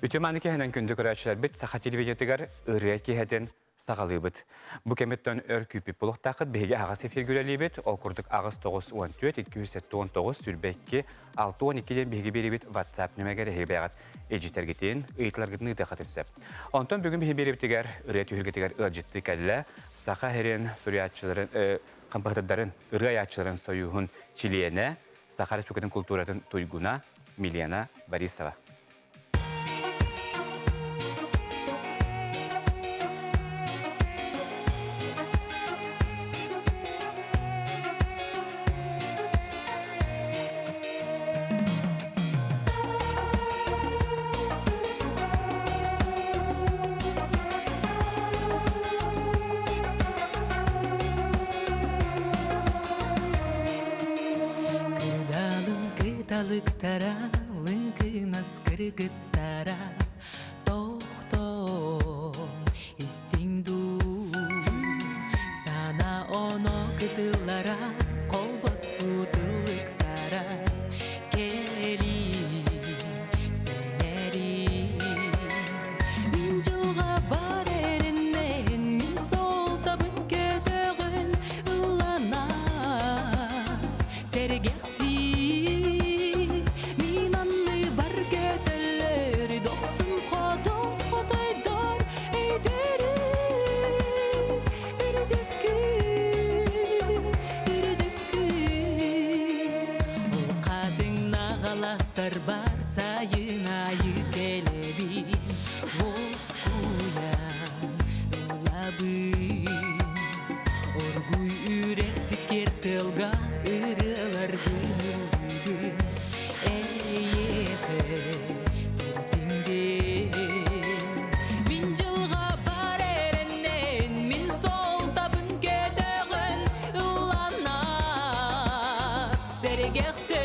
Ütümanı kehenen kündü körәçler bit saha televiziyetigar ırıya keheten sağalı bit. Bu kemetten ör küpüp buluq taqıt bege ağası firgüleli bit. Ol kurduk ağız 914 219 sürbekki 612'den bege beri bit WhatsApp nümegeri hebeğat. Ejiter gittin, ıyıtlar gittin ıydaqat etsep. Ondan bugün bege beri bitigar ırıya tühülgetigar ırcıttı kalla saha heren suriyatçıların, kampahtarların, ırıyatçıların soyuğun çiliyene, Saha Respublika'nın kulturatın tuyguna Milyana Borisova. Kırdalıktara, vınkınas kırgıttara, tohtom istindu. Sana onu kıtıllara, kolbas kutılıktara, keli seneri. Min жылға бар ерінен, min sol tabın kötüğün ıllanas, sergeksi. Bar sayın ayı kelebi Voskuyan ılabı Orguy ürek siker tılga ırılar gönüldü Eyyefe tertimde Min жылға бар ерінен Min sol tabın kötüğün ıllanas Sergekse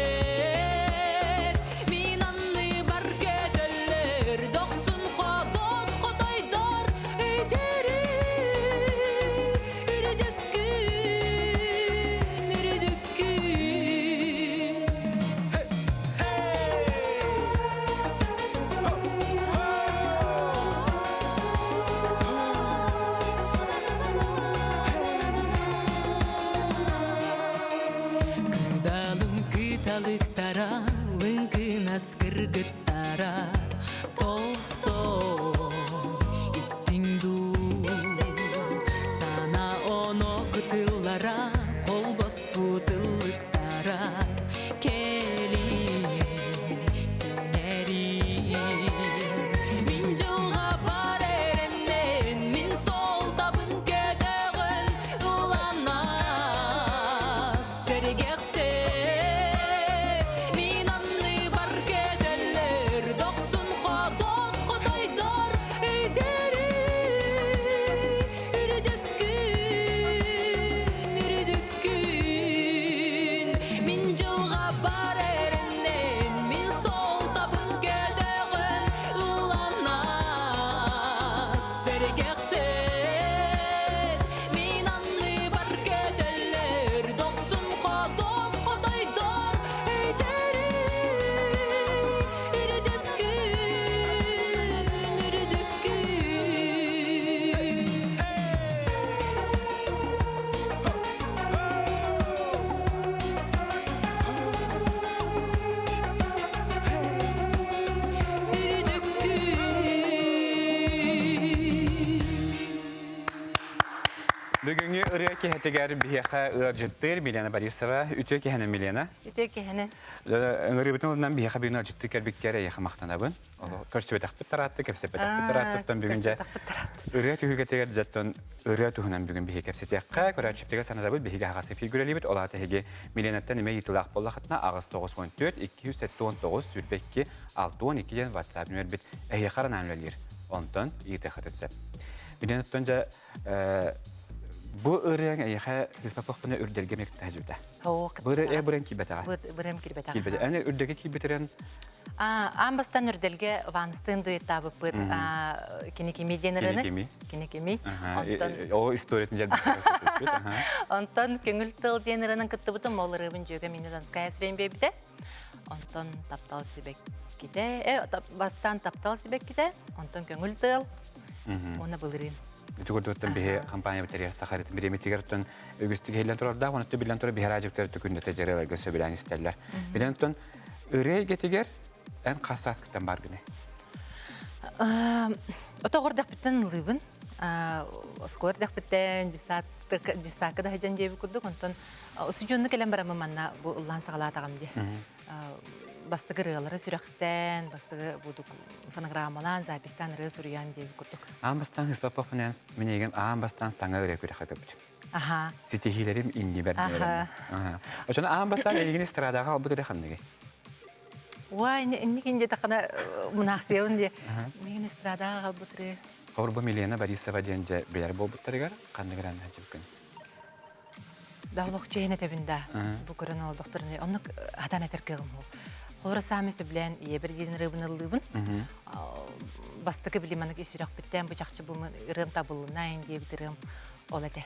Kıtalıktara, vınkınas kırgıttara, tohtom istindu. Sana onu kıtıllara, kolbas kutılıktara, keli seneri. Min жылға бар ерінен, min sol tabın kötüğün ıllanas, sergekse. Bugünkü ırıya kehetigar biheqa ırcıttır Milyana Borisova. Ütüye kehenen Milyana. Ütüye kehenen. Ingri bütün ondan biheqa bir ırcıttıkar bikkere yaqa maqtanabın. Körsübetak bittarattı, kepsebetak bittarattı. Bugünce ırıya tühülgetigar jattan ırıya tühünen bugün bihe kepsetiyakka. Körçüptigar sanadabıl bihe haqası figürelibit. Olata hege Milyanattan ime yitulaq bollaqatna ağız 914 279 sürbekki 612'den WhatsApp nümer bit. Ehyaqaran anvelir. Ondan yiteqat etsep. Milyanattanca bu ırıyan ayağa hizmetpakpına ürdelgemek tecrübe. Bu ırıyan kibetağa. Bırım kirbetağa. Kibetağa. Yani ürdege kibetiren? Ambastan ürdelge vanstın duyetta bu pır kinikimi denirini. Kinikimi. O istoretin geldi. Ondan köngül tıl denirinin kıttı butum olırıbın jöge minizanskaya süreyin bebide. онтон таптал сибек ките, бастан таптал сибек ките, онтон көңүл тыл, оны былырын. Түгөрдөттөн бие компания битерер сахарит биреметигертен өгүстүг хелен турарда, онутты билен тура бихаражыктар түкүндө тежерелерге сөбүлән истерлер. Билентон өрей кетигер эн кассас китен бар гыне. Отогордак биттен лыбын, оскордак биттен дисакы да хажан жеби курдук, онтон сужунну келен барамы манна бу улан сагалатагам де. Бастыгы рыалары сүрәктен, бастыгы будук фонограммалан, запистан ры сүрян жеби курдук. Амбастан хиспапапнен менеген амбастан саңа өрек үрәк көбүт. Аха. Ситихилерим инни бердер. Ошону амбастан элеген эстрадага албыт эле ханныгы. Ой, никинде такана мунаксион де. Мен эстрадага албытры. Хорбо Милена Борисова денде белер болбуттарыгар кандыгыран хажыбкын. Дағлық чейіне тәбінде бұл көрін ол доқторыны. Оны атан әтіркеғім ол. Қолыры самесі білән ебір дейін рыбын ылыбын. Бастықы біліманық есірек біттен бұчақчы бұмы ырым табылынайын дейбітірім ол әді.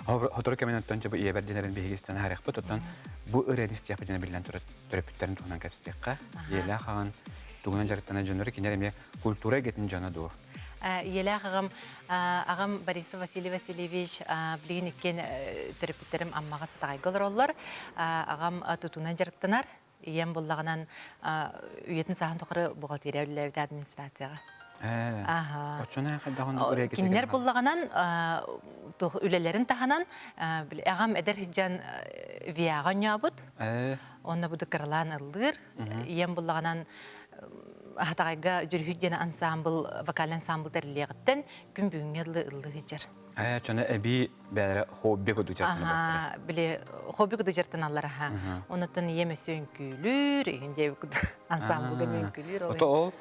Хотыры кәмен өттінші бұл ебір дейінерін бейгістен харық бұт, оттан бұл ұрен істияқ бәдені білән түріпіттерін тұғынан кәпістеққа. Елі қаған тұғынан жарықтана жөнері кенереме культура кетін жөні дуы. Елі ағам Борис Василий Васильевич білген еккен түріпіттерім аммаға сатағайғылар олар. Ағам тұтуынан жарықтанар. Ем болағынан үйетін саған тұқыры бұғалтерия үліләуді администрацияға. Отшына қайдағын өрек етеген? Кемнер болағынан үлелерін тағанан ағам әдір хиджан вияған ябыд. Онна бұды қырылан ұлдыр. Ем болағынан Ахтагайга жүргүден ансамбл, вокал ансамбл терлегеттен күн бүгүнгө ылды хижер. Чона эби бәре хобби көдү жартын бактыр. Биле хобби көдү жартын аллар ха. Онутун емесөң күлүр, инде ансамблга мен күлүр. Ото ол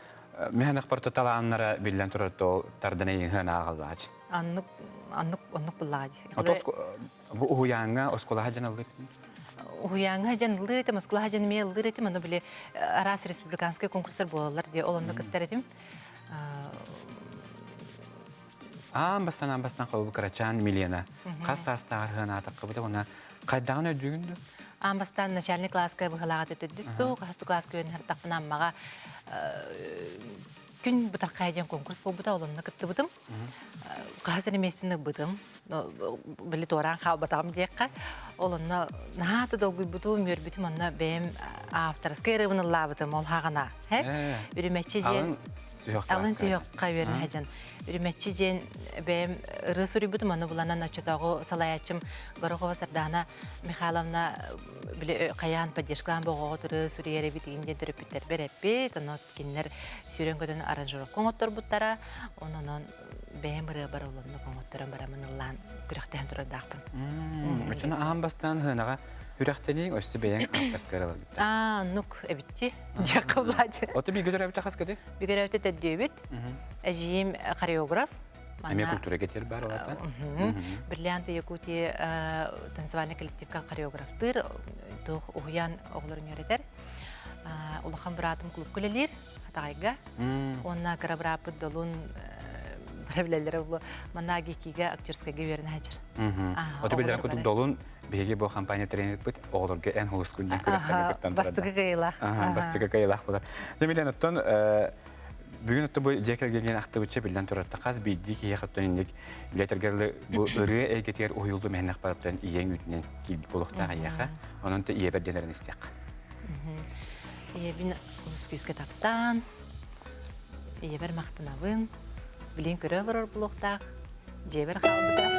механак портаталаннара билен турат тардана йыгына агаллач. Аннык буллач. Ото бу уянга оскола хаҗаналды. Уянга жанлы это Москва жан мел лырыты мына биле Арас республиканский конкурстар болалар ди олонда кыттаретим. Амбастан кабы Карачан Милена. Кассастарына такыбы ona кайдаган өдүгүндү. Амбастан начальник класска быгалагат өтөдүстү, касты класска өнөр тапынан мага күн бутакайдан конкурс болбута олонда кыттыбытым. Казыр месине бытым. Биле торан халбатам декка. Олонда нахаты долгуй буту мөрбүтүм анна бем авторская рыбын лабытым ол хагана. Үрүмөчү жен Алын сүйөкка берен хажан. Үрүмөчү жен бем рысури бутум аны буланан ачытагы салаячым Горохова Сардана Михайловна биле каян поддержкалан богого туры суриере битинде төрөпүттер береппи, тонот кинлер сүрөнгөдөн аранжировка коңоттор буттара, ононон бем бары бар олонну коңотторон барамынылан күрөктөн турдакпын. Очуна амбастан хынага Үрәхтенең өсті бәйән ақтарскаралар бітті. Нук әбітті. Жақыллады. Оты бігілер әбітті қасқады? Бігілер әбітті тәдді өбіт. Әжейім хореограф. Әме культура кетер бар олата? Бриллианты Якутия танцевальный коллективка хореографтыр. Тұқ ұғыян оғыларын өретер. Улахан бұратым клуб көлелер. Атағайға. Онна қарабырапы долун проблемалары булу. Мана гекиге актерская геверин хачыр. Оты билдер көтүк долун беге бу компания тренер бит оглорга эн холус күндөн көрөктөн топтон. Бастыгы кыйла. Бастыгы кыйла була. Демелен оттон бүгүн отто бу жекелген актыбычы билден турат каз бидди ки яхаттан индик билетергерле бу өрө эгетер оюлду мехнак бараптан иен үтүнөн килди болуктага яха. Онун те иебер денерин истек. Иебин ускүскө таптан. Иебер мактанабын. Билен көрөлөр блоктак. Жебер халдыда.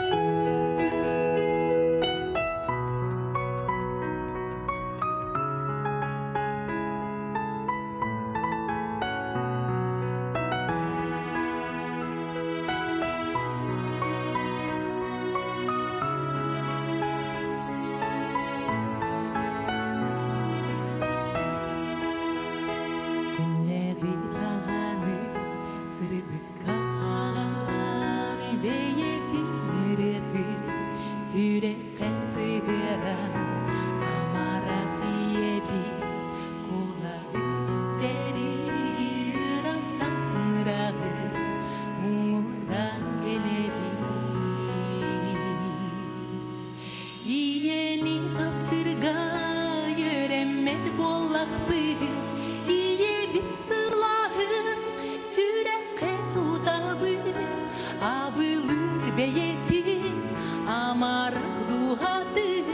bollaqbı iye bit sılahın sürekli tutabı abılır beyetim amarak duhadım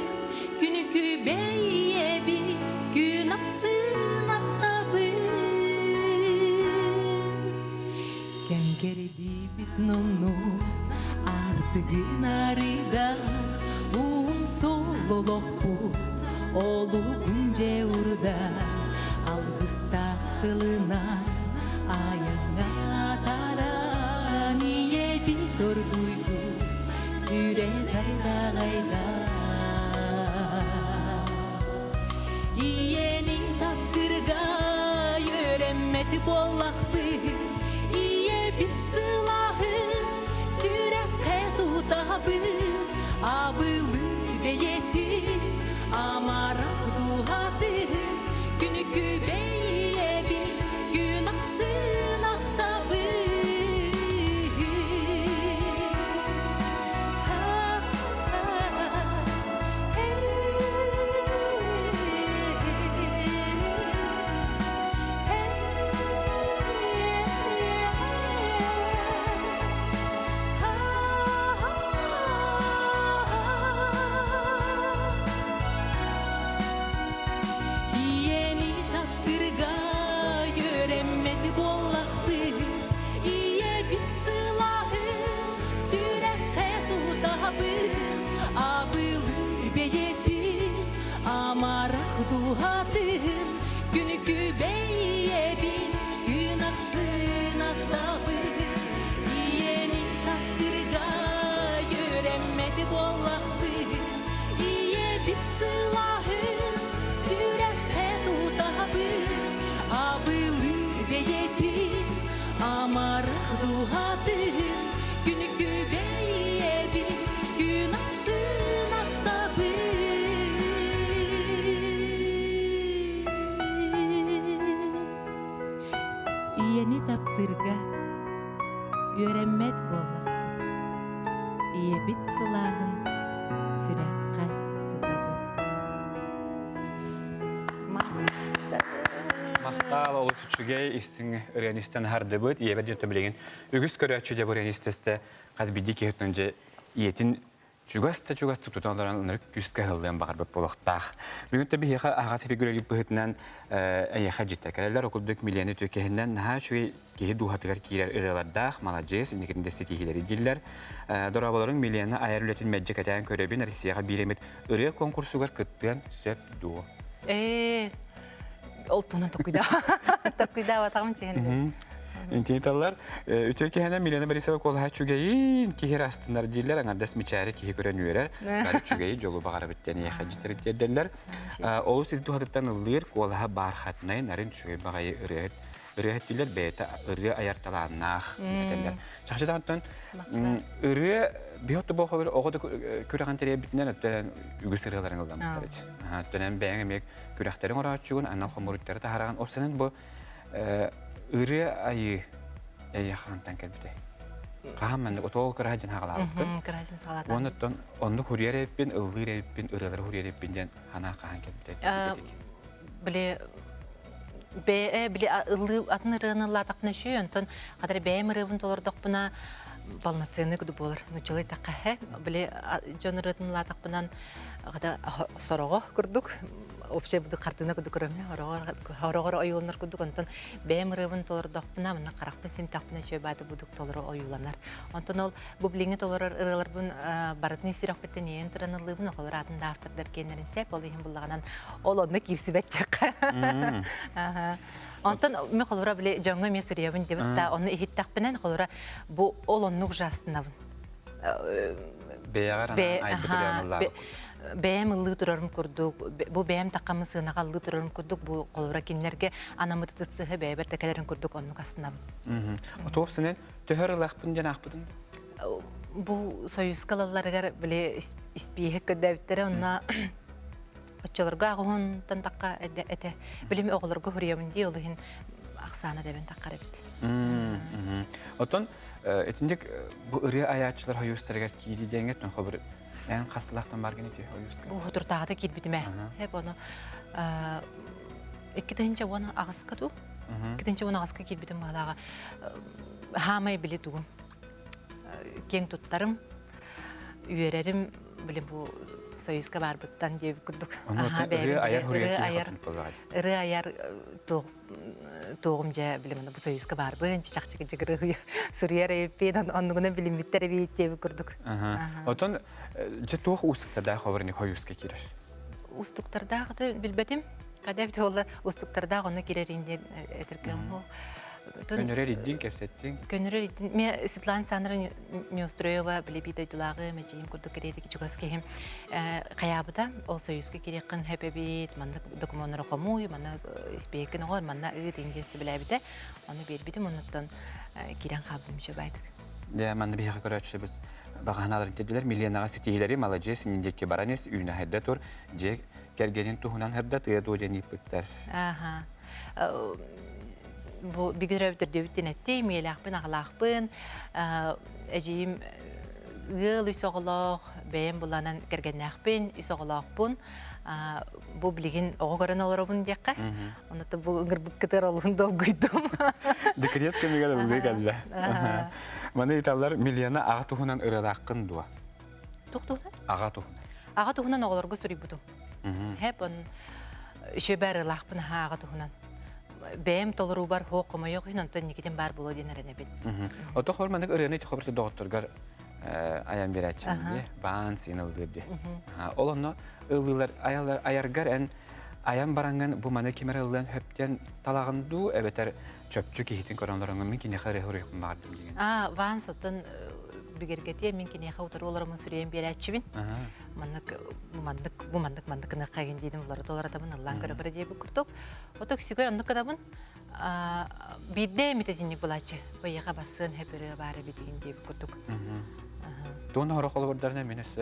günükü beye bir gün aksın aktabı kenkeri bibit num artıgın arida un sololokpu Olu günce urda algısta kılına ayağına tara niye bir duygu süreler dağayda iyeni takdırga yöremmeti bollakbı iye bit sılahı sürekli tutabı abılır beyetim amarak duhadır günükü beye bir gün aksın aktabı Yeni taktırga göremmedi bollaqdır İye bit sılahı sürekli tutabı abılır beyetim amarak duhadır günükü beye bir gün aksın aktabı Yeni taktırga göremmedi bollaqdır İye bit sılahı sürekli tutabı abılır beyetim amarak duhadır günükü beye bir gün aksın aktabı Yeni taptırga yöremmet bollaqbıt iye bit sılahın sürekli tutabıt Мақтал олыс үчүгей истин реанистен хардыбыт, иебер жөнтө билеген. Үгүс көрөчү же реанистесте казбиди кехтөнже иетин чугаста тутанларан нырык күскә хылдан багыр болоктах. Бүгүн би хага агасы фигуралип быһытнан аяха житекелер окулдык миллионы төкеһеннән наһа шуй кеһи духатыгар кирер ирелардах молодец инекинде сетихилери диллер. Дорабаларын миллионы айрылатын мәҗҗәкәтән көрәбин Россияга биремет ыры конкурсугар кыттыган сөп ду. Олтунан токуйда ватамын чегенде. Интеллектуаллар үтөкеһенә миллионы Борисова колха чугайын кихер астындар диллер, аңардас мичәре кихи көрән юрер. Бары чугайы жолу багара биттән яха җитер диллер. Ол сиз духаттан ылыр колха бархатнай нарын чугай багай ырыт. Ырыт диллер бета ыры аярталаннах диллер. Чахчатан ыры биотто бо хабар огода күрәгән тәрәй битнән өттән үгесерәләрен алган тәрәч. Төнән бәңгәмек күрәхтәрен орачугын аннан хомуриттәре таһараган опсанын бу ыры айы яхантан кәлбите. Каһаман отол кырajын хагалапты. Кырajын салатан. Оннан онны хурьяреппин, ылгыреппин, ырылар хурьяреппин ден хана каһан кәлбите. Биле ылы атны рынылла тапны шүйөнтөн кадәр бәем рыбын толордок буна полноценный күді болар. Нучылай таққа біле жон рытынла тақпынан када сорого күрдүк. Общий буду картина күді көрөмне. Хорогор оюланар күрдүк. Онтон бәем рыбын толордокпына мына каракпын симтақпына шөбады будук толору оюланар. Онтон ол бублиңи толорор ырылар бун барытны сирок беттен ен тыранылы бун околор атында автордар кенерин сеп ол ихин буллаганан ол онны кирсибет тек. Онтон мен колора биле жаңга мен сүрөбүн деп та оны ихиттакпынан колора бу ол онну жастынабын. Бәем ылы турарым күрдүк. Бу бәем таккамы сыынага ылы турарым күрдүк. Бу колора кинлерге анамыты тыстыһы бәйбер текелерин күрдүк онну кастынабын. Отопсынен төһөр ылакпын жана акпытын. Бу союз калаларыгар биле испиһе көдөбүттер онна Оччаларга агын тантакка эте билими оголорго хүрүөмүн ди олухин аксана дебен таккар эбит. Отон этиндик бу ыры аячылар хоюстаргар кири деңет тон хобыр эн хасталактан барган эти хоюстар. Бу хутуртагы кирбитиме. Хеп ону Ikkidince ona ağızka du. Ikkidince ona ağızka kilbidim bağlağa. Hamay bile duğum. Ken tuttarım. Üyererim bile bu Soyuzka barbıttan diye kurduk. Onu ırı ayar hürriyeti yapıp koyar. Irı ayar doğumca bilemem bu Soyuzka barbın çiçak ırı Suriye'ye yapıyordun onunla bilim bittere bir diye kurduk. Oton ciddi ustuklarda haberini koyuska kirer. Ustuklarda bilbedim. Kadar bir ustuklarda ona girerinden etirken o. Gönürer iddin kepsettin. Gönürer iddin. Me Svetlana Sandra Neostroyeva bile bir duyduları meceyim kurduk geredik çugaski hem kayabıda o Soyuzka girekin hep bir mandık dokümanları komuyu manna ispekin o manna İngilizce bile bir de onu bilbidim ondan giren kabım şabaydık. Ya manna bir hakika açı biz bağanalar dediler milyonlara sitileri malaje sinindeki baranes üne heddator je gergenin tuhunan heddat ya dojen ipikler. Aha. Bu bir görevdir devletin etti, miyelakbın, ağlakbın, eceyim yıl üsoğulak, beyin bulanan gergenakbın, üsoğulakbın, bu bilgin oğa gören olarabın diyekka. Onu da bu ıngırbık kadar olduğunda oğuydum. Dikriyat kemiğe de geldi. Bana itablar milyona ağa tuhunan ıralakın dua. Tuğtuğunan? Ağa tuhunan. Ağa tuğunan oğlarga sürüy budum. Hep on şöber ıralakbın ağa tuğunan. Benim toluru var, hokuma yok, ondan nikiden bar bulu diye nerede bil. O da hormanlık ırığını hiç haberti doktorgar ayağım bir açın diye, van sinildir diye. Olanı ılılar ayargar en ayağım barangan bu mana kimer ılılan höpten talağındu, eveter çöpçük ihitin koronlarının minkin yakar hırıyıkın vardım diye. Van satın bir gergetiye minkin yakar otur olarımın süreyim bir açıbın. Bu mandık ne kayın dedim bunları dolar adamın Allah'ın göre diye bir kurduk. O da sigara anlık adamın bir de mitetinlik bulaçı. Bu yaka basın hep bir bari bir diye bir kurduk. Doğru horak olurlarına menüs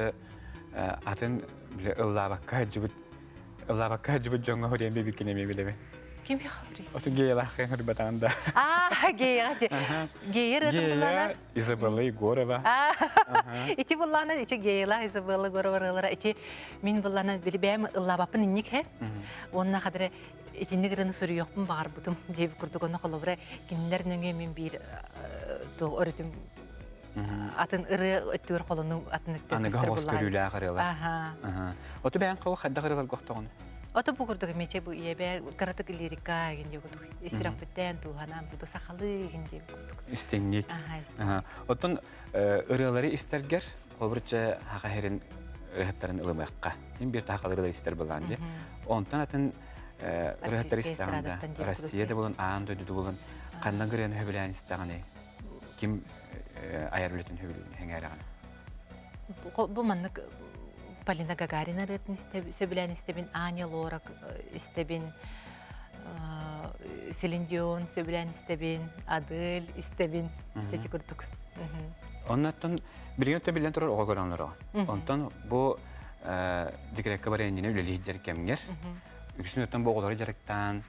atın bile ıllabakka hacıbıt jonga horiyen bir bikinemi bile mi? Kim yavri? Otu geyelak hemur batağında. Geyer Geyer Isabella Igorova. İti bullana içi geyela Isabella Igorova içi min bullana bili benim ıllabapın innik he. Onunla kadar itinli gırını soru yok mu bağır budum diye kurduk onu kolabra kinler nöngü min bir öğretim atın ırı öttüğür kolunu atın öttüğür Anı gavos körüyle ağırıyorlar. Otu ben kavu xadda ağırıyorlar gohta onu. Oto bu kurduk meçe bu iye be karatık lirika gince kurduk. İsraf bitten tuhanam bu da sakalı gince kurduk. İstenlik. Otun ırıları isterger kolburca haqaherin ırıhatların ılımakka. Hem bir daha kalırlar ister bulan diye. Ondan atın ırıhatları istağında. Rossiyada bulun, ağında ödüdü bulun. Kandan gırayan höbülen istağını. Kim ayar ületin höbülen hengerağını? Bu manlık Polina Gagarina rıhtın söbülen istebin, Anya Lorak istebin, Celine Dion söbülen istebin, Adele istebin, dedi kurduk. Ondan bir yönte bilen turar oğa görenler o. Ondan bu dikirek kabarayınına üleli hiccer kemger. Üksün ötten bu oğları jarektan,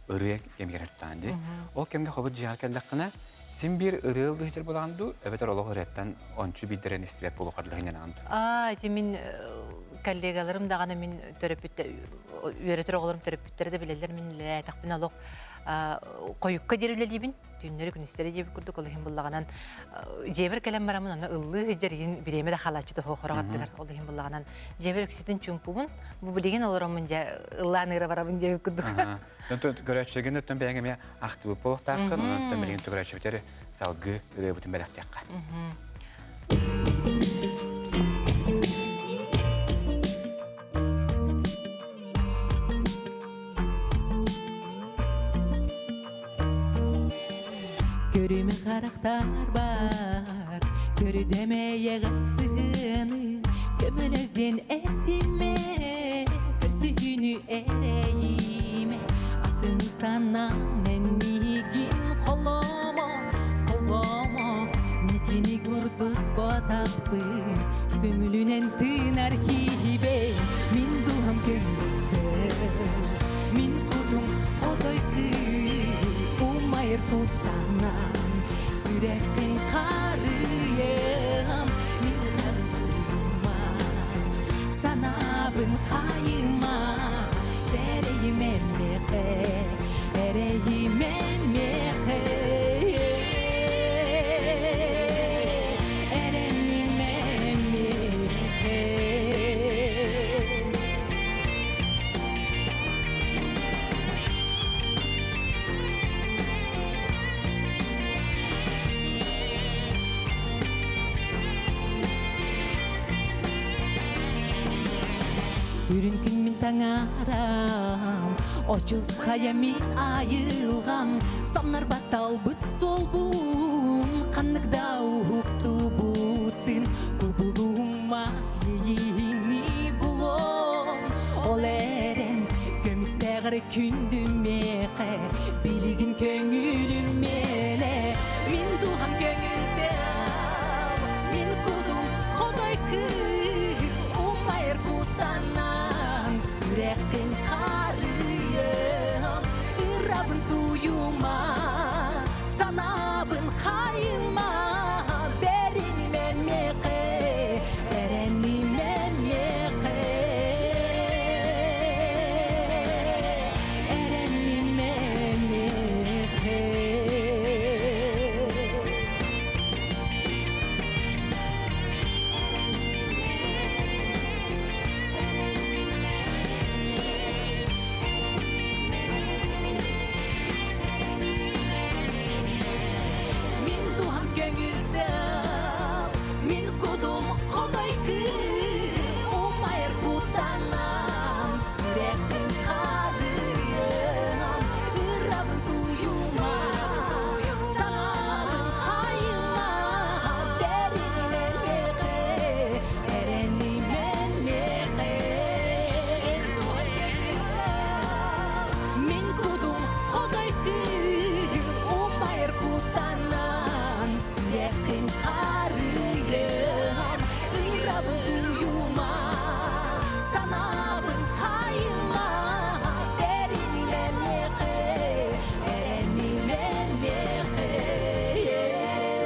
ırıya kemger ettan di. O kemger hobi cihal kellakına, Sim bir ırığıldı hiccer bulandu, evet oğlu hıretten onçu bideren istibep bulu karlığından andu. Min kollegalarım da gana min töröpütte, öğretir oğlarım töröpütleri de bilirler min takbin oluq. Koyukka derileliyibin, düğünleri günüsteri diye bir kurduk oluyum bullağanan. Jever kelem baramın ona ıllı hiccerin bireme de xalaçı da hoğura attılar oluyum bullağanan. Jever öksütün çunkumun, bu bilgin olurum ıllağın ıra baramın diye bir kurduk. Göreçlergen ötten beğenim ya aktı bu taqqın, onun ötten bilgin göreçi biteri salgı ırığı bütün belak taqqa. Körüme karakter var, körü demeye gazını, kömönözden etime, körsühünü ereyime, atın sana nennigin kolama, nikini kurduk kotappı, köngülünen tınar hibe, min duham gönlümde, min kudum kodoydu, umayır kutanan, sürekli karıyım, min kudurma, sana bin kayırma, dereyim emmete. Ereğime mehe Erenime mehe Ürün gün min taŋaram Очуз хаями айылгам Самнар батал быт солбун Канныкда укту бутын Кубулума ейини булом Ол эрен көмүстегир күндүмеке Билигин көңүлүмеле Мин тугам көңүлдө Мин кудум ходойкы Умайыр кутанан Сүректен karıyım Irabın duyuma Sanabın kayılma Berenime meke Erenime meke Erenime meke Min duham gönülde Min kudum kolaydı Umayır kutanan Sürekli karıyım Irabın duyuma Sanabın kayılma Derinime meke Erenime meke Min kudum kolaydı Umayır kutanan Sürekli karıyım Irabın duyuma Sanabın kayılma Derinime meke Erenime meke Erenime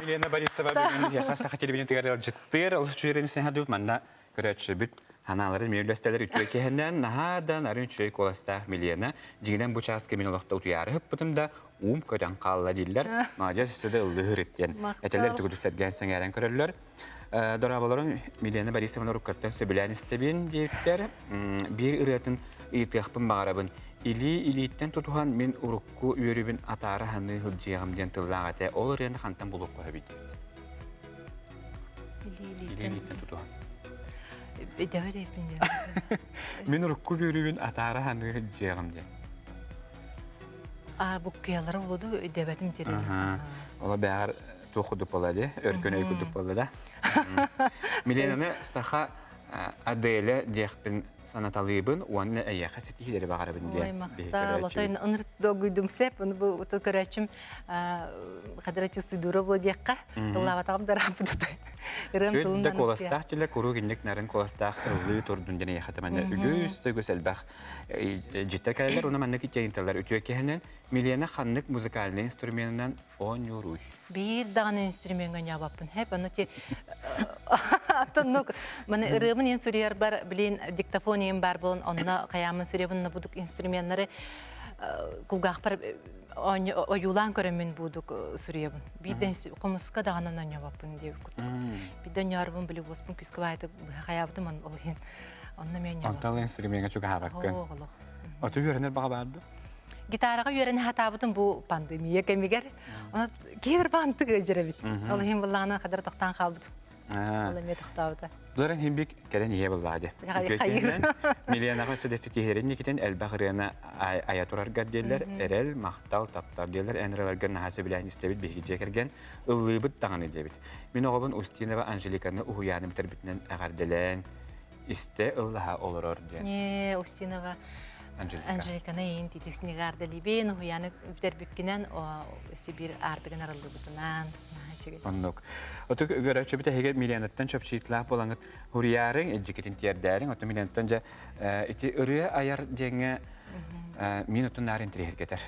Milena Борисова бүгін яқа сақа телевидение тегәрі жыттыр, олыс жүрені сен хадып манна көрәтші бүт ханалары мейлестелер үтіе кехеннен наһадан арын чөй коластақ Milena жигінен бұ часқа мен олақта ұтуяры бұтымда көтен қалла дейілер, мағажа сүсіде ұлығыр еттен. Әтелер түгілістерген сен әрен көрілер. Дорабаларын Milena Борисованы рұққаттан сөбілән істебен дейіктер. Bir ұратын ұйтықпын бағарабын. Или-илиттен тұтуған мен ұрыққу үйерібін атары ханы ғылжиғымден тыллағаты ол ұрыянды қантан бұлық қоя бейді. Или-илиттен тұтуған. Дәуір епінде. Мен ұрыққу үйерібін атары ханы ғылжиғымден. Бұл күйалары олуду дәбәтім терен. Ола бәғар тоқудып олады, өркөн өйкудып олады. Milena'ны саха Аделя дияқпен санаталыбын, уанны әйяқа сетихидері бағарабын Ой, мақта, лотойын ұнырт доғыдым сәп, оны бұл ұты көрәчім қадырачы сұйдуры бұл дияққа, ұллаватағым дарапы тұтай. Сөйді коластақ тілі көру кеннек нәрін коластақ ұлы тұрдың дені яқаты мәнне үгіз әлбәқ жеттер кәлелер, оны мәнне кетейінталар өтуе кәхінен Milena қаннық музыкальный инструментінен он юруй. Bir dağın instrümentini yapapın. Hep onu te atınlık. Bana ırığımın en sürüyer var, bilen diktafoniyim var bulun. Onunla kayamın sürüyebunla buduk instrümentleri kulgağpar oyulan köremin buduk sürüyebun. Bir de komuska dağından yapapın diye kutu. Bir de yarabın bile bospun küsküvaydı kayabdım onu olayın. Onunla men yapapın. Antal instrümentine çok havakkın. Otu görenler bağa vardı? Gitaraga yören hatabıtın bu pandemiye kemiger. Ona gelir bantık öcürebit. Olayım bullağına kadar toqtan qalbıdı. Olayım toqtabıdı. Bunların hem bir kelen iyi bulvadı. Hayır. Milena'nın sədəstətiherin nikiten elbağırına ayaturar gaddiler, erel, maqtal, taptar diyorlar. Enrelergen nahası bilen istebit behicekirgen ıllıbıt dağın edebit. Min oğlun Ustina ve Angelika'nı uhuyanı bitirbitinden ağardelen iste ıllaha olur diye. Ne Ustina ve Angelika'nı yiyin tilisini gardeli ben uhuyanı bitirbitinden o bir artıgın arıllıbıtınan. Onluk. Otu göre çöpüte hege Milena'dan çöp şiitlah bolanıt huriyarın eciketin tiyerderin. Otu Milena'dan iti ırıya ayar denge minutun narin tirihir getir.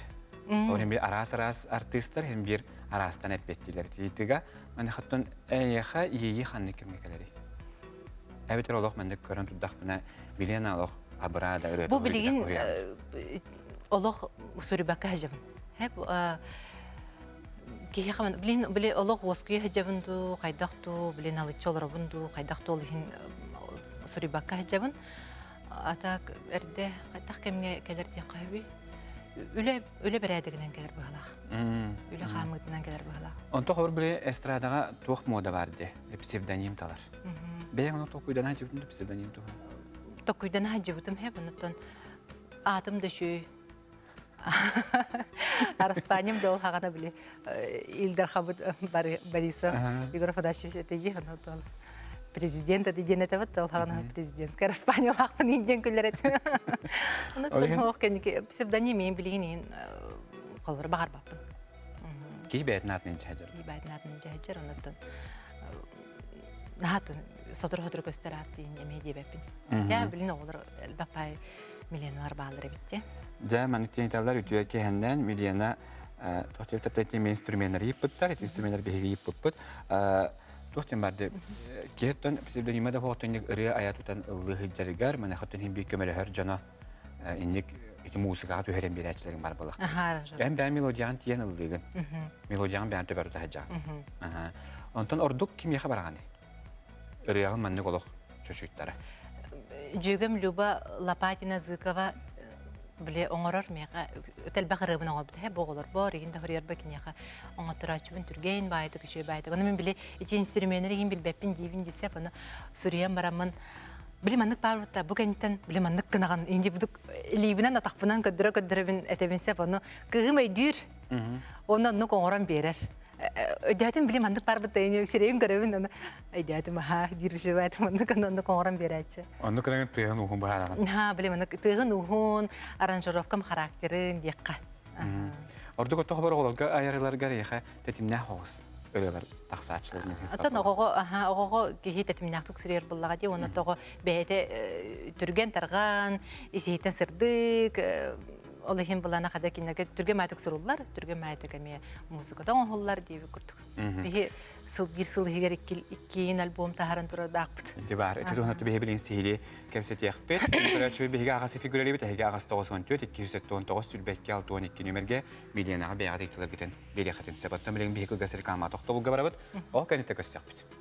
Ол hem bir aras artistler hem bir arastan epettiler tiytiga. Mende hattun eyeha iyi hannik kemikeleri. Evet olok mende körün tuddak buna bilen alok abrada öyle. Bu bilgin olok suribaka hajam. Hep ki yaman bilin olok waskuya hajabundu qaydaqtu bilin alıçolrabundu qaydaqtu olhin suribaka hajabun. Atak erde qaydaq kemge keler diye qaybi. Öyle berediğinden gelir bağlaq. Öyle xamıdından gelir bağlaq. Onto hor bile estradaga toq moda vardı. Psevdonim talar. Ben onu toquydan hajabundu psevdonim toq. Toquydan hajabudum hep ondan adım da şu Araspanyam da ol haqana bile. İldar xabud Борисов Игорь Федорович etegi ondan. Президент дегенде табат ол хана президент. Испания лахпын инден күлләр эт. Онда хох кенеке псевдоним мен билгенин калбар багар баппын. Ки бәтнатны чаҗар. Ки бәтнатны чаҗар ондан. Нахатын сотор көстөрат дигән медиа бәппин. Я билин олар бапай миллионнар баалар битте. Да манитенталар үтүе кehenden миллиона тотептатты инструменттер иппыттар, инструменттер беги иппыт. Dostum vardı. Ketten pseudonimde hoğtonluk ırıya ayatutan ıllığı jargar, mana hoğton hem bir kömele her cana inlik iti musika tu herem bir açlarım var balık. Ben melodiyan tiyen ıllığın. Melodiyan ben töberut hacca. Ondan orduk kim yaha barani. Irıyağın manlık oluk çocuklara. Jügem Luba Lapatina Zykova bile oңорор мега өтел бакырыбын оңоп хе боголор бар игинде хөрөр бакинеха оңотурачыбын түрген байды күчө байды аны мен биле эти инструментleri ким билбеппин дибин десеп аны Сүриям барамын билеманнык барбытта бу кенттен билеманнык кынаган инде будук либинен атакпынан көддөрөбүн этебинсеп аны кыгымай дүр ондан нук оңорон берер ödətim bilim andık barbat dayını sireyim görevin onu ödətim ha dirjəvət onu kanında qoran berəcə. Onu kanın tığın uhun bahara. Ha bilim onu tığın uhun aranjировкам xarakterin diqqə. Orada qotu xəbər olurqa ayarlar gərəyə tətimnə hoğuz. Ölələr taxsaçlarını hesab. Atan oğo ki tətimnəxtıq sirər bullağa deyə onu toğu bəydə türgən tarğan isihitən sırdık Олехин булана хада кинеге түрге мәтек суруллар, түрге мәтек әме музыкадан оңоллар дип күрдүк. Бихи бир сыл хигер 2 альбом тахаран тура дакпыт. Зибар, этүрүн атты бихи билин сихили кепсет яхпет. Көрөчү бихи агасы фигуралар бит, хиге агасы 94 279 сүлбекке 612 нөмерге миллионага бәягы тилер битен. Бери хатын сабаттан билен бихи кылгасыр кама токтобулга барабыт. Ол канетте көстөкпүт.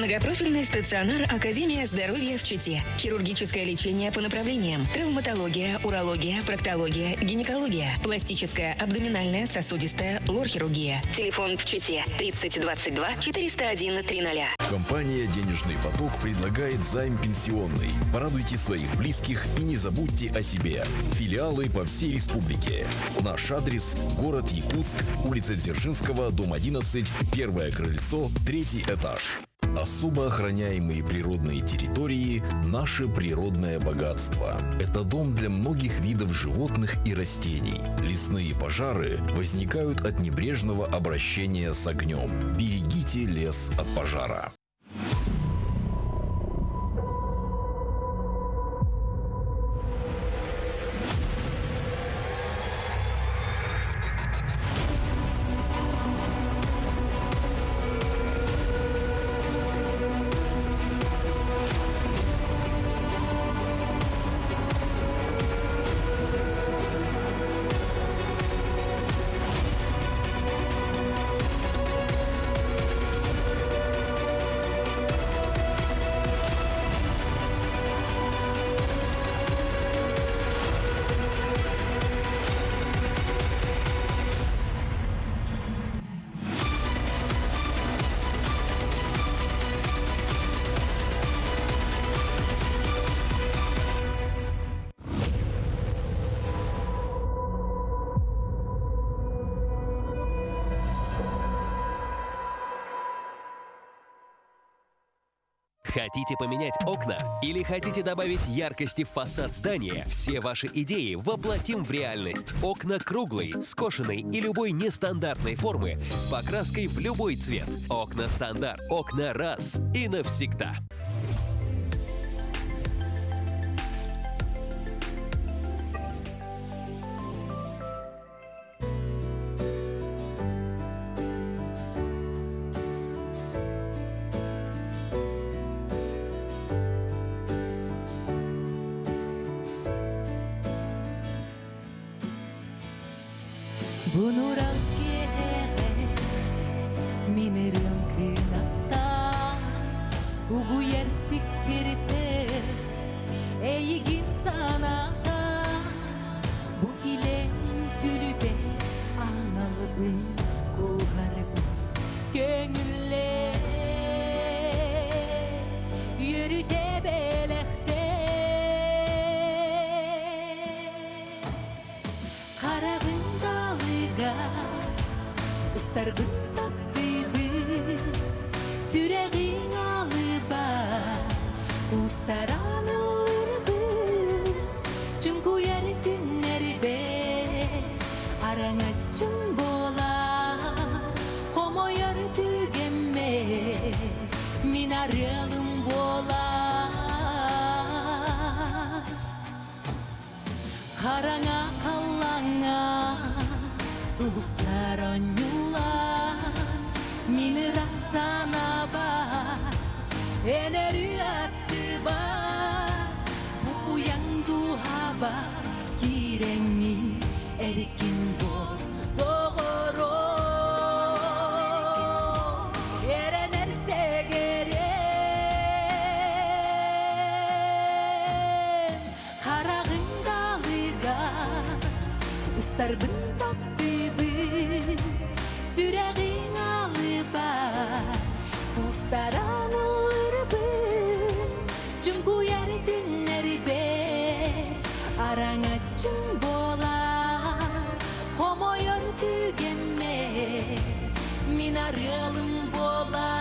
Многопрофильный стационар Академия здоровья в Чите. Хирургическое лечение по направлениям: травматология, урология, проктология, гинекология, пластическая, абдоминальная, сосудистая, лор-хирургия. Телефон в Чите 3022 401 300. Компания «Денежный поток» предлагает займ пенсионный. Порадуйте своих близких и не забудьте о себе. Филиалы по всей республике. Наш адрес – город Якутск, улица Дзержинского, дом 11, первое крыльцо, 3-й этаж. Особо охраняемые природные территории – наше природное богатство. Это дом для многих видов животных и растений. Лесные пожары возникают от небрежного обращения с огнем. Берегите лес от пожара. Хотите поменять окна или хотите добавить яркости в фасад здания? Все ваши идеи воплотим в реальность. Окна круглой, скошенной и любой нестандартной формы с покраской в любой цвет. Окна стандарт. Окна раз и навсегда. Bunuran mineriam kınata ugu yer sikirte eygin sana bu ile tülübe analıbın kuharıbın gönülle yürüte belekte karagın dalıga ustargın taktıydı süregin alıba ustaranılırdı çünkü yer günleri be arangacın bolar komo yörü gemme minaralım bolar karanga kallanga suluslar onyular mini rasana bar eneri attı bar bu uyandu hava giremin erikin bol doğru erenerse gerek karagın dalıga ustar bıntaptı bir süregin alıba ustaranılır bir çünkü yer günleri be arangacın bolar homo yörtü gemme minaralım bolar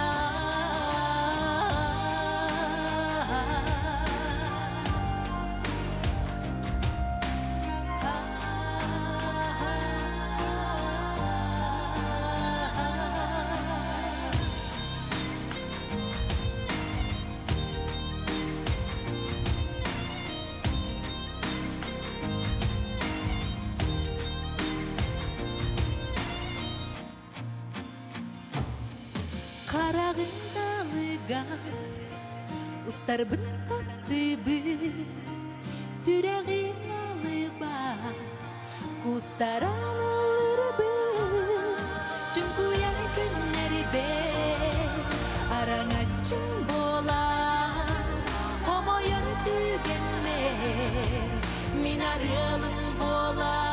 karagın dalıga ustar bıntaptı bir süregin alıba kustaranılır bir çünkü yer günleri be arangacın bolar homo yörtü gemme minaralım bolar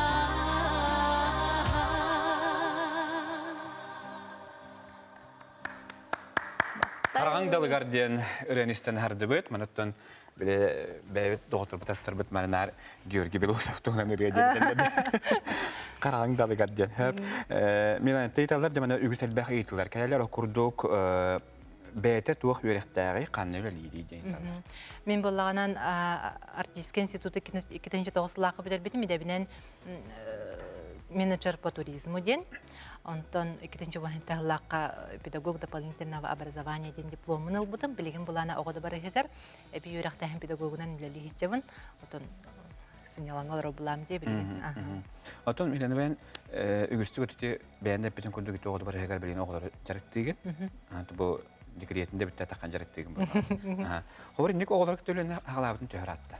Карагаң далыгар диэн үренистен хардыбыт, манаттан биле бәйбет доғытыр бутастырбыт манар Георгий Белоусовтугунан үргеден. Карагаң далыгар диэн. Мен тейталар демана үгүсэлбэх ыйтылар. Кәләләр окурдук бәйте туох үрехтәгы канны үлелиди диэн. Мен боллаганан артистика институты 2-9 билер битим идебинен менеджер по туризму ден. Онтон 2-нче вахинтахлакка педагог дополнительного образования ден дипломын албытым. Билеген булана огода бары хетер. Эпи юрактахын педагогунан билели хитчебин. Онтон сынялаңалар булам ди билеген. Онтон менен мен үгүстү өтүтү бәйәндеп битен күндүк огода бары хетер билеген огода жарыктыгын. Анты бу декретинде битте такан жарыктыгын бу. Хобыр ник огода төлөнө хагалабытын төһөратты.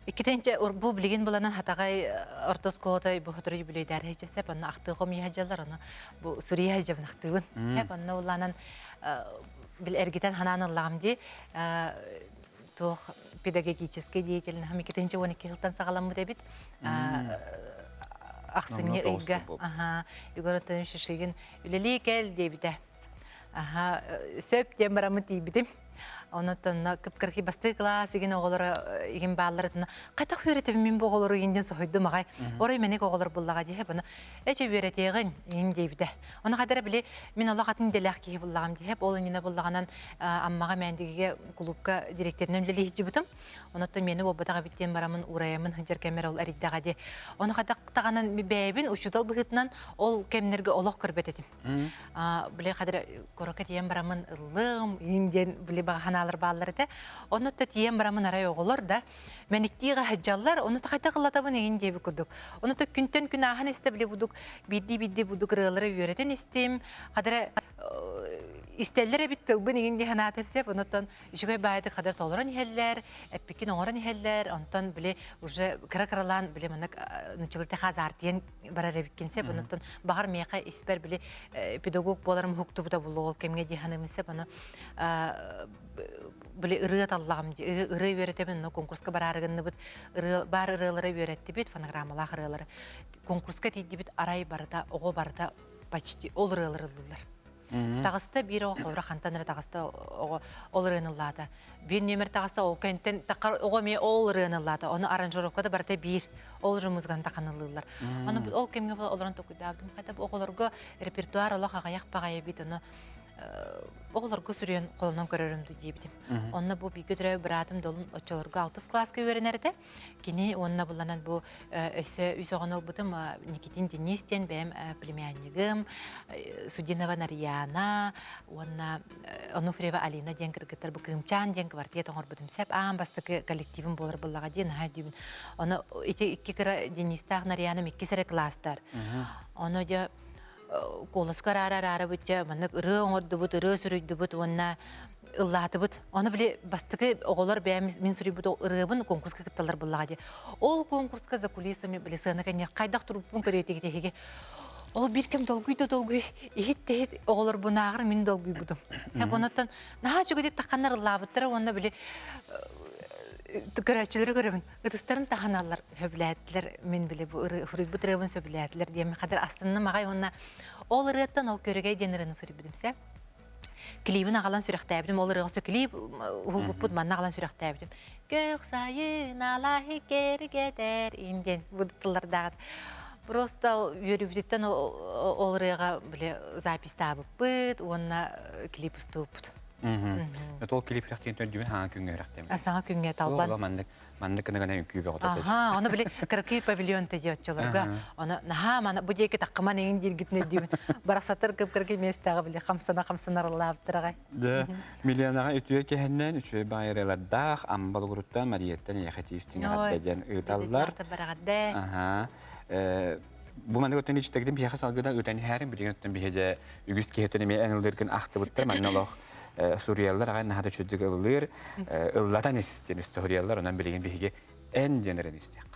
2-нче бу билеген буланан хатагай ортоскотой бу хөтөрү билейдер хәҗәсәп аны актыгым яҗалар аны бу Сүрия җабын актыгын. Хәп аны уланан бил эргитен хананыллагым ди то педагогический деятельность һәм 2-12 елдан сагаламы дебит. Аксыны ыйга. Игоротын шишеген үлели кел дебите. Сөп демарамы дибидим. Онотон кыпкырки басты класс иген оголор иген баалар тына кайта хөретем мен бу оголор игенден сойду магай. Орай менек оголор буллага дие буны. Эче хөретеген ин дейбиде. Оны кадары биле мен Алла хатын делах ки буллагам дие. Ол ине буллаганан аммага мендиге клубка директорунун лели хижибутум. Онотон мени обатага биттен барамын ураямын жеркемер ол ариддага ди. Оны кадактаганан бебин учутал быгытынан ол кемнерге олох көрбететим. Биле кадары корокат ем барамын ылым инден биле баганалар баалар эте. Оны да тием барамын арай оголор да. Мениктиге хаҗаллар, оны да кайта кылатабын ин деп күрдүк. Оны да күнтен күн ахан исте биле будук, бидди будук рылары үйрөтен истем. Кадары истеллер бит тылбын инде хана тепсеп, онтон үчүгөй байды кадар толоран хеллер, эппикин оңоран хеллер, онтон биле уже кыра-кыралан биле мынак нучулта хазартен барар эбиккенсеп, онтон багар мейка испер биле педагог боларым хуктубута булугул кемге диханымсеп, аны биле ырыат аллагам, ыры үйрөтөбүн, но конкурска барарыгынны бит бар ырылары үйрөттү бит, фонограммалар ырылары. Конкурска тийди бит арай барда, ого барда почти ол ырыларлар. Тагыста бир оголора хантаныр тагыста ол рыныллада. Бир номер тагыста ол кенттен такар ого ме ол рыныллада. Оны аранжировкада барда бир ол жумузган таканыллар. Аны ол кемге олорон токуйдабдым. Кайта оголорго репертуар олох агаяк багая бит оны оголорго сүрөөн колунан көрөрүмдү дейбитим. Онна бу бигөдрө братым долун очолорго 6 класска үйрөнөрдө. Кини онна буланан бу өсө үсөгөнөл бутум Никитин Денистен бем племяннигим Судинова Нарьяна, онна Онуфриева Алина ден кыргыттар бу кымчан ден квартет оңор бутум сеп бастыкы коллективим болор буллага ден хайдыбын. Оны iki кыра Денистах Нарьяна 2 класстар. Оны же колоскар арара бутча мана ыры оңорду бут ыры сүрүйдү бут онна ыллаты бут. Оны биле бастыкы оголор бем мен сүрүй бут ырыбын конкурска кытталар буллага ди. Ол конкурска за кулисами биле сына кане кайдак туруппун көрөтегеге. Ол бир кем долгуй ихит оголор бунагыр мен долгуй бутум. Онотон наа жүгүдө таккандар ыллабыттыр онда биле Көрәчеләр görәбен. Ыдыстарын таханалар хөбләтләр мен биле бу хурык бутырыбын сөбләтләр дием хәдер астынны магай онна ол реттан ол көрәгәй денерен сүрүп бидимсә. Клибин агалан сүрәктәбидим ол рыгысы клип ул бут манна агалан сүрәктәбидим. Көк сайын алаһи кергедер инден буттыларда. Просто йөрүбүттен ол рыга биле запись табып бит, онна клип ступт. Ол клип рахтен төндүбүн хаан күнгө рахтем. Асаңа күнгө талбан. Ол мандык кына үкүбө гототос. Аны биле 40 павильон тежечлерге. Аны наха мана бу деке таккаман эң дилгитне дибин. Барасатыр кып-кыргы местагы биле 50-50 тырагай. Да, миллионага өтүө кехеннен үчө байралар дах амбал груттан мариеттен яхати истиңе хатден ыталлар. Аха. Бу манда өтөн ичтегдим бияха салгыда өтөн харин билгенден биһеже үгүс кехетене ме энилдерген ахтыбыттар маннолох Suriyeliler ağay nahada çözdük ılır, ıllatan isteyen Suriyeliler ondan bilgin bihiге en jeneren isteyek.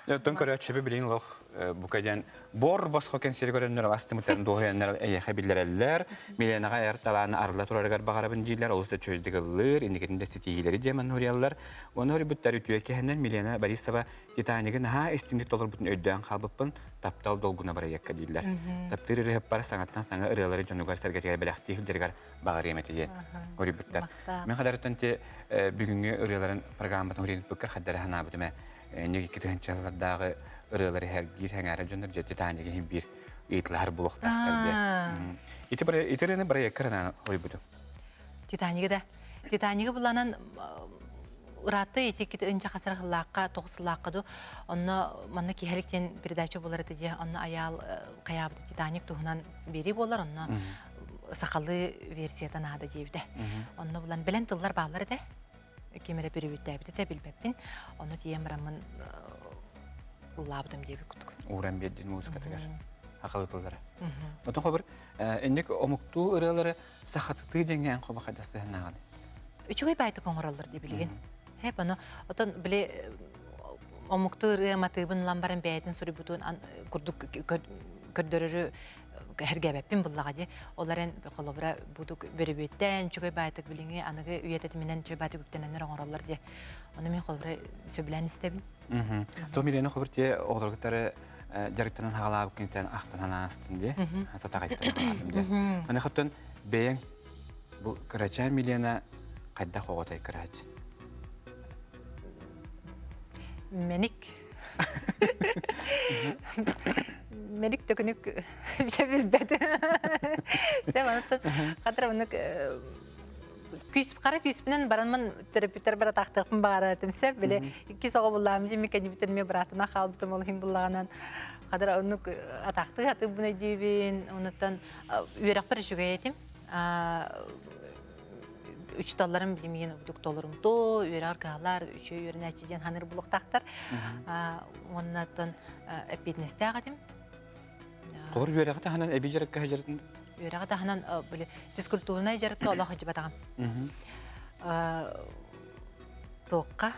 Yottun köröçübü bilin lox bu kajan bor basxo kenseri görünür astımıtların doğuyanlar xabillerler milenaga ertalana arla turargar bagarabın diler olsa çözdügülür indikinde sitiyileri diyemen horiyalar onu hori bütler ütüyeki henden milena barisaba titanigin ha istimdik dolur bütün ödden kalbıpın taptal dolguna bara yakka diler taptırı hep para sanattan sana ırıları jonugar sergetiye belahti hülderigar bagar yemetiye hori bütler men kadar tante bugünkü ırıların programını horiyanıp bükür haddara hana bütüme Negi kitchen çalardağı ırıları her gir hengara jönür jeti tanegi hem bir itlar buluktaktır diye. İtireni buraya kırana hoy budu. Titaniga bulanan ıratı etik ince kasar hılakka, toğusulakka du. Onu manna kihelikten передача bolar diye onu ayal kayabdı Titanic tuğunan biri bolar onu sakalı versiyadan ada jevde. Onu bulan bilen tıllar bağları da Kemere bir üyütte de bilmepin. Onu diyem ramın ulabdım diye bir kutuk. Uğran bir müzik atıgar. Akalı tılları. Oton haber, ennek omuktu ırıları sahatıtı dengen koba kadası hanagan. Üçüge baytı kongaralır diye bilgin. Hep onu oton bile omuktu ırığı matıbın lambarın beytin suri butun kurduk kördörürü hergebepin bullağa diye. Onların kolabra buduk beribütten çünkü baytık bilingi anıgı üyetetiminden çünkü baytıküktenenler onarallar diye. Onu min kolabra söbilen istebin. Tomilene haber diye oğulgıtları jarıktanan hağala bükünten ahtan hanastın diye. Sata kayıttan hağaladım diye. Hani hattın beyen bu kıraçan milena kayda hoğutay kıraç. Menik. Menik tökünük bir şey bilmedi. Sen anlattın. Kadar onu kara küspünen baranman terapitler bara taktığım bağırattım. Sen bile iki soğuk bullağım diye mekani bitirmeye bıraktığına kalbıtım olayım bullağından. Kadar onu ataktı hatı buna diyebin. Ondan üyerak bir şügeyetim. 3 dallarım bilmeyen uduk dolurum do üyerar kahlar üçü yörüne açıcan hanır buluk taktar. Ondan epidneste ağadım. Kor üyerak da hanan ebi jarık kahajarın. Üyerak da hanan böyle fizkulturuna jarık da Allah hacı batağım. Toqqa.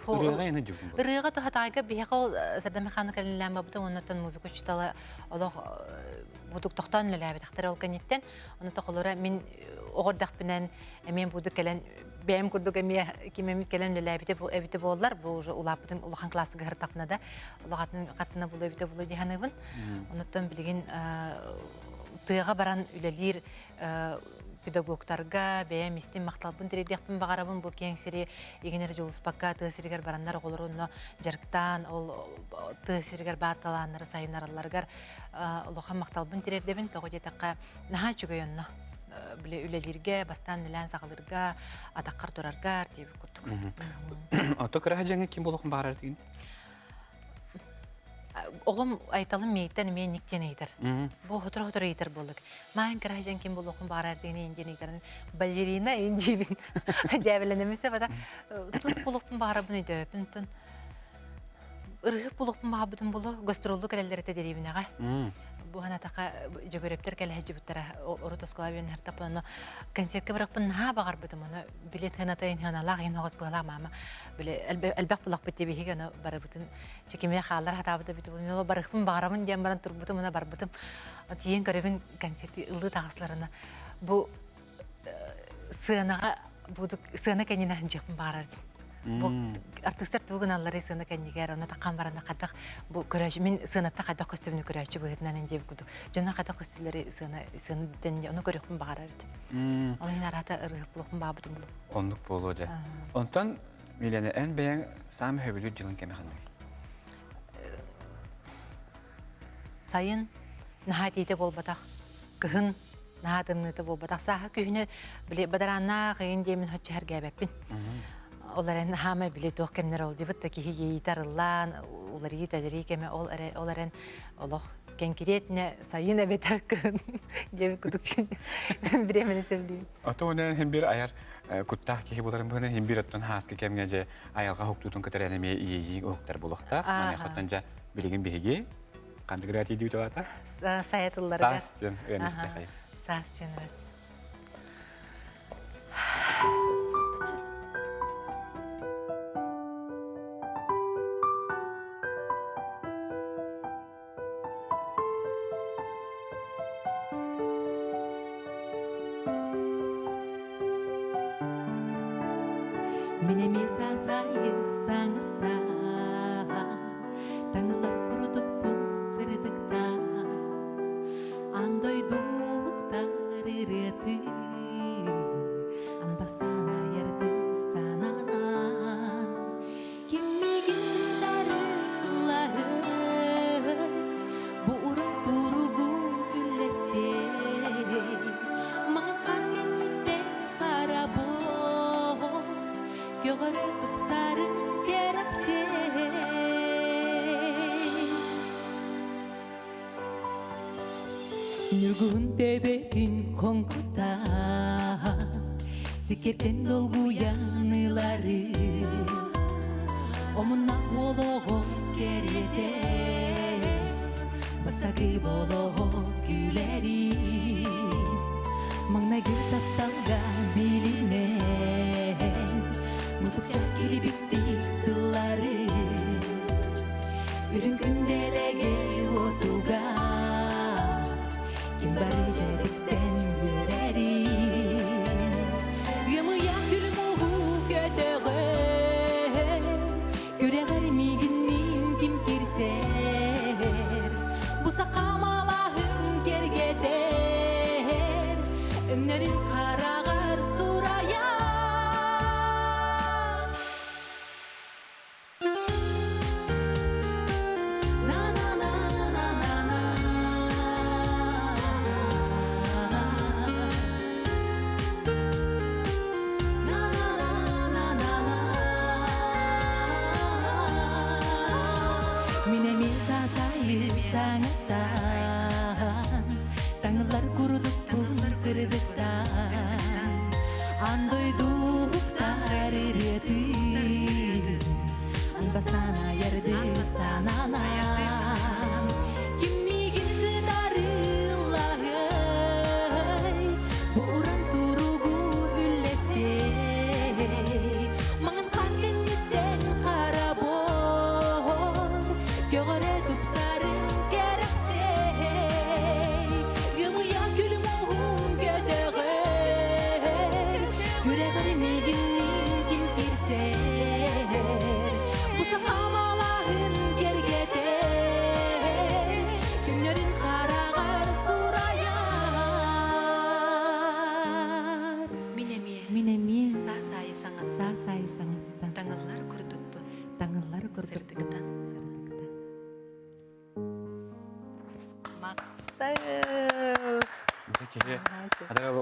Irığa yana jübün bu. Irığa da hatayga bir haqal sada mekanik elinleme buta ondan müzik uçtala Allah buduk toqtan lelabi taxtar olkanitten onu taqolara min oğurdak bilen emen buduk gelen benim kurduk emiye kimemiz gelen lelabi bu evite bollar bu ulaptın ulahan klası gahır tapna da ulaqatın qatına bu evite bu dihanıbın ondan bilgin tığga baran ülelir pedagogtarga beya mistin maqtalbın dirediyaqpın bağarabın bu kengsiri egener joluspakka tığsirigar baranlar olur onu jarıktan ol tığsirigar bağtalanları sayınarlargar ulahan maqtalbın diredebin toğu jetaqqa naha çügeyonna bile ülelirge bastan nilen sağılırga ataqqar durargar diye kurduk. Oto kıraçanı kim buluqun bağırar deyin? Oğlum aytalım meyitten men nikten eyter. Bu hotra eyter bulduk. Mayn kıraçan kim buluqun bağırar deyin ingen eyter. Balerina indibin. Cevlenemese bada tut buluqun bağırabın edöpün. Irıhıp buluqun bağırabın bulu gastrolluk ellerete deribine ga. Bu hana taqa jogorepter kele hejibutara orotoskolabiyen her tapano konsertke bırakpın ha bağır bıdım onu bilet hana tayin hana lağın hoğuz bağlar mama böyle elbaq bulaq bitti bihi gana barı bıtın çekimeye xallar hata bıdı bitti bunu barıqpın bağıramın diyen baran turbıtım ona bar bıdım diyen görevin konserti ıldı tağıslarına bu sığınağa buduk sığına kendine hanjıqpın bağırardım. Bu artistler tuğun alları sığına kendiler ona taqan barana qadaq bu көрәч min sığınatта qadaq kostümünü көрәчі бұғытынан енжеп күді. Жона qadaq kostümleri sığını dітенде onu көріқпін бағарарды. Олайын арата ырғып бұлықпын бағабыдым бұлық. Onluk bolu hoca. Ondan milene en beğen sami höbülü yılın kemi hangi? Sayın nahat ete bol bataq, kıhın nahat ırnıты bol bataq. Saha kühünü bile badaranna qıyın demin hoçı her gəbepin. Olaren hame bile toh kemner oldu bitti ki yitarılan oları yitaları keme olaren Allah kenkiretne sayın beter kın diye kutukçun biremene söyleyeyim. Ata onen hem bir ayar kuttah ki buların böyle hem bir atın haskı kemgece ayalga huktutun katarene iyi huktar bulukta. Mane hatanca bilgin bihigi kandı grati diyor ata. Sayatılları. Sas can önemli kayı. Sas can evet. Минеме сасайы саңыта таңылар құрдық бұл сырдықта андойдуқтар ырыты анбастана ярды сананан киммигин дарылары буурун туругу үлесте маған қаргенде қарабо Göğürüp sarın gerekse Nürgün tebetin konkuta Sikerten dolgu yanıları Omuna oloğu geride Basargı boloğu güleri Mağna gül taptalga bilinen Mutlulukça bitti kılları Ürün gündelege otuga Kim barıcılık sen görerin Yamıya gülmuhu köteğe Göreğer miginin kim kirser Bu sakamalahın gergeter Önlerin karağır suraya Minemi sasayı sanıtan Tağlar kuruduk pun sırdıktan Andoyduktar ırıdı Anbastana yardı sananan Kimi girdi darıllağı Buğran turugu ülleste Mağın kalkınlıkten karabor Göğere tupsarın gerekse Yılmıya gülmuğun gödeğer Yüreğer miginin kim kirser Bu sakamalahın gergeter Günlerin karağır surayar Minemi sasayı sanattan Tağıllar kurduk bu Sırdıktan Мактау.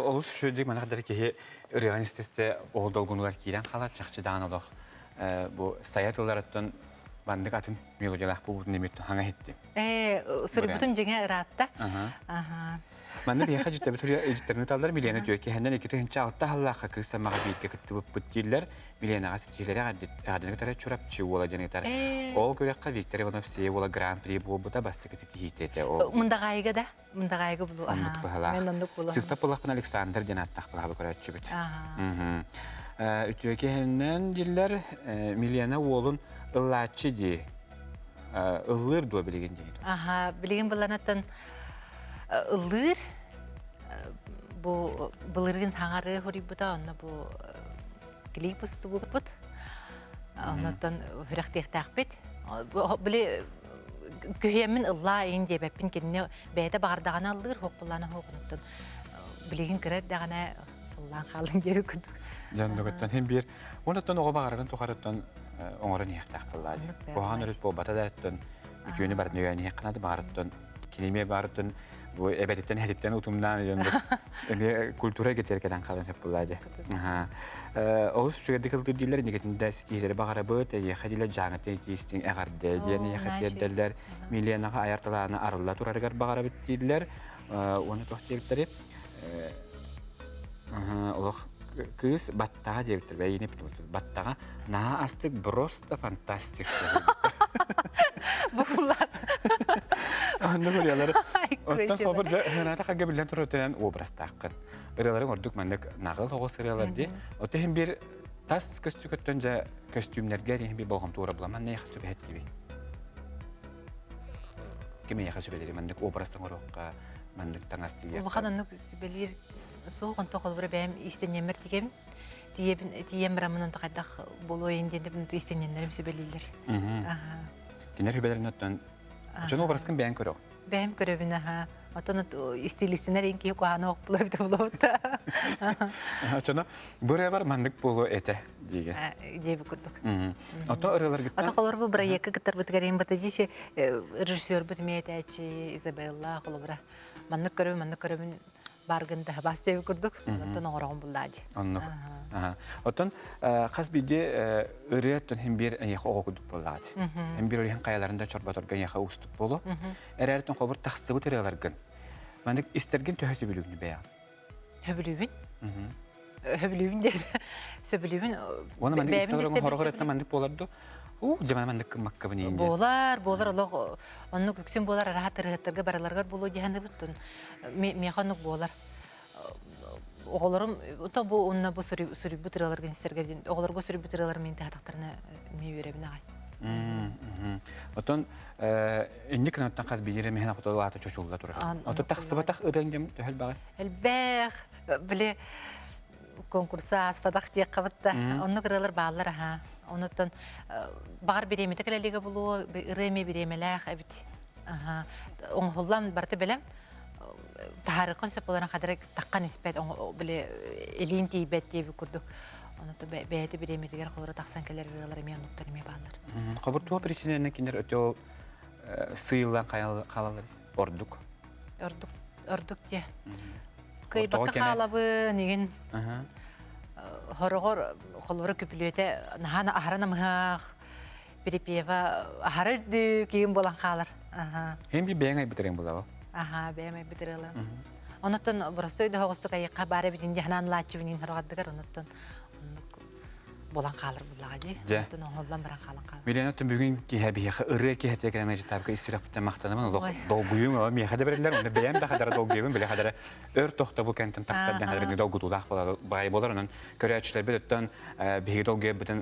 Олус шүдік мана қадар кеге реалистесте оғылдолғынылар кейден қалат жақшыдан олық. Бұл стоятылар өттін бандық атын мелодиялақ бұл бұтын деметтің хаңа хетті. Сүрбүтүм жеңе ыраатта. Манда бияқа жүтті бұтыр ежіттеріні талдар милияна дүйеке хәнден екеті хінчі алтта халлаққа күйсі маға бейітке күтті бұт дейлер милиянаға сетелері ғадыны тәрі чұрап чүй ола женетар. Ол көрекқа Виктор Иванов сей ола гран-при бұл бұта басты кісеті хейтеті. Мұнда ғайығы да? Мұнда ғайығы бұлу. Мұндық бұғалақ. Сызпап бұлақпын Александр Денаттақ бұлағы көрәтші бүт. Үтіөке хәннен дейлер милияна олын ыллатчы де ыллыр дуа білеген дейді. Білеген бұланаттан ыллыр бұлырғын таңары хори бұта, онна бұ клип ұсты бұғыт бұт. Оннаттан хүріқтеқтақ бет. Біле көйемін ылла ең дебеппін кеніне бәйді бағардағана ыллыр хоқ бұланы хоқынықтан. Білеген кірер дағана ыллан қалын кері күдік. Жандығыттан hem bir, ondan oğa bağırın toxarıttan oңорын яқтақ бұллады. Оған өріт бұл батада әттін, үтіөні бардың өйәні яқынады бағырыттан, кинеме бағырыттан, bu ebeditten heditten utumdan yöndür. Kultura getirkeden kalan hep bulaydı. Oğuz şu kadar diller niketinde stihleri bağıra böyle yahadiler canete istin eğerde diye yahadiler milyona ayartalarına arılla turargar bağıra bittiler. Onu tohtiyetleri Allah kız battağa diyebilir ve yine bitir. Battağa na astık просто fantastik. Bular. Anda görüyorlar. Ondan sonra henüz kaç bilen turuten obraz takkın. Oraların orduk mandık nağıl hoğuz seriyalar diye. Ote hem bir tas kostümlerden kostümlerger hem bir balgam tuğra bulaman ne yaxşı bir het gibi. Kime yaxşı bir mandık obrazdan orukka mandık tanastı. Ulakan onu sübelir soğuk toqul bir benim istenemir diyeyim. тием брамынан тақайдақ болу енденде бұны истененлерім сөбелейлер. Кинер хүбелерін өттен, жон образкын бәйін көрі. Бәйім көребін, отаны стилисінер енкей қуаны оқ бұлабыды бұлабыды. Жона бұрая бар мандық болу әті дейге. Дейбі күрдік. Ото ұрылар гіттен? Ото қолыр бұл бұра екі күттір бұтығарен бұты дейші режиссер бұтыме әтәчі Изабелла қолы бұра. Мандық көребін баргында бас себі күрдік, отын оңырағын бұлдади. Оннық. Отын қаз биде үреттен hem bir яқы оғы күдік болады. Hem bir өрген қаяларында чорбатырған яқы ұстық болу. Әрәреттен қобыр тақсы бұт ұреларған. Мандық істерген төхесі білігіні бәя. Хөбілуін? Хөбілуін деді. Сөбілуін. Оны мандық істерген хорғыр әттен мандық боларды. Жаман мандық маққабын енді. Болар, оны күксен болар, рахат ырғыттырға бараларғар болу дегенді бұттын. Меқанық болар. Оғыларым, бұл онына бұл сүрі бұтыраларған істергерден, оғыларға сүрі бұтыралар мен тағатақтарына мейверебін ағай. Отын, үнді күнаттан қаз бейдері мехен ақытолы аты чөшілді тұрыр. Оты тақсыбатақ ұрыңдем төхіл бағай? Әлбәқ, біле конкурса аспадақ тек қабытта. Оны қыралар бағалар, оныттан бағар береметі кәлелігі болуы, ұрыме беремеләқ әбіт. Оңғылам барты білем, тахарықын сөп оларын қадыры таққан іспәт, біле елейін тейбәт дейбі күрдік. Онытты бәйеті береметігер қолыры тақсан кәлер ұрылар еме оңықтар еме бағалар. Қобыртуға причинеріне кендер өте ол сыйлан қалалар ордық? Ордық де. Кайбаққа қалабы неген хорығыр қолыры көпілуеті нағаны ағарана мұғақ берепева ағарырды кейін болан қалар. Hem bir бәйін ай бітірен болауы? Бәйін ай бітірелі. Оныттын бұрыстойды хоғысты қайыққа бары бітінде ханан лачы бінен хорғаддығар, оныттын болан қалыр бұлаға де. Оныттын оңғылдан баран қалан қалыр. Милен өттін бүгін кейхәбейхі ұры кейхәтия кәрәмәй жытабығы истирақ біттен мақтанымын. Долгүйің өң мейхәді бірілер, онда бәйім да қадары долгүйің, біле қадары өр тоқта бұл кәнтін тақстардан қадары долгутулақ бағай болар. Онын көрі әтшілер бір өттін бейгі долгүйі бүтін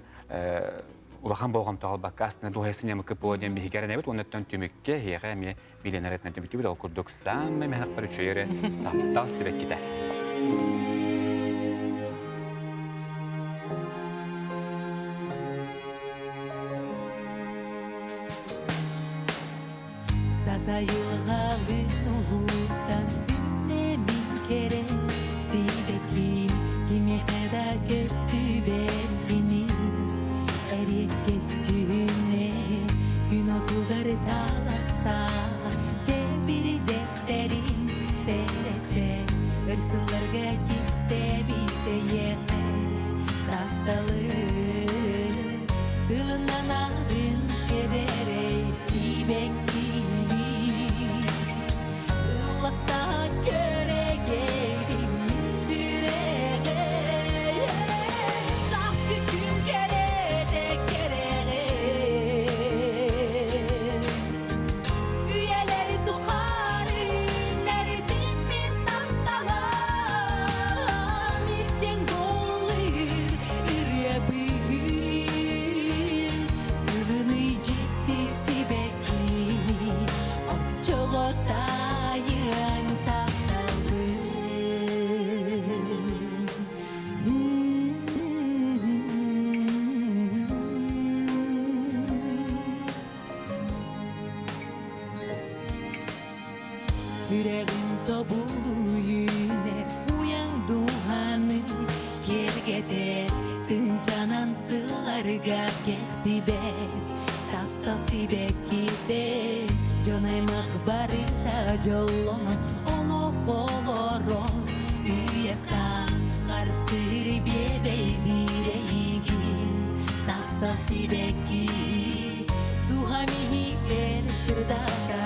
улахан болғам тағыл баққа астына дуғайсын емі күп болу ден бейгі кәрін әбіт, оныттан түмікке хейға әме миленер әтінен түмікке бүді ол күрдік самы мәнақ бар үшейері таптал сібек кеті. Sazayılgalı nuhuttan günlemin kere Sibekim kimi heda göstü belgini Erik kestüğüne gün otuları talasta Sebiri defterin terete Hırsızlarga gizde bite yeğe Tahtalı Dılından ağrın sedere Sibek Lasta göre geldim süreye Saf gücüm kere de kere Üyeleri tuharı neri bin tahtalar Misten dolur ıriyabın Kılını ciddi sibeki O çolota Süreğin tabulu yüner uyan duhanı Gergede tıncanan sığlarga geldi ber Taptal sibek gide Jonay makbari da jollonon Olof oloron Üye saz karıştır bebey direğin Taptal sibek gide Tuhamihi er sırdaka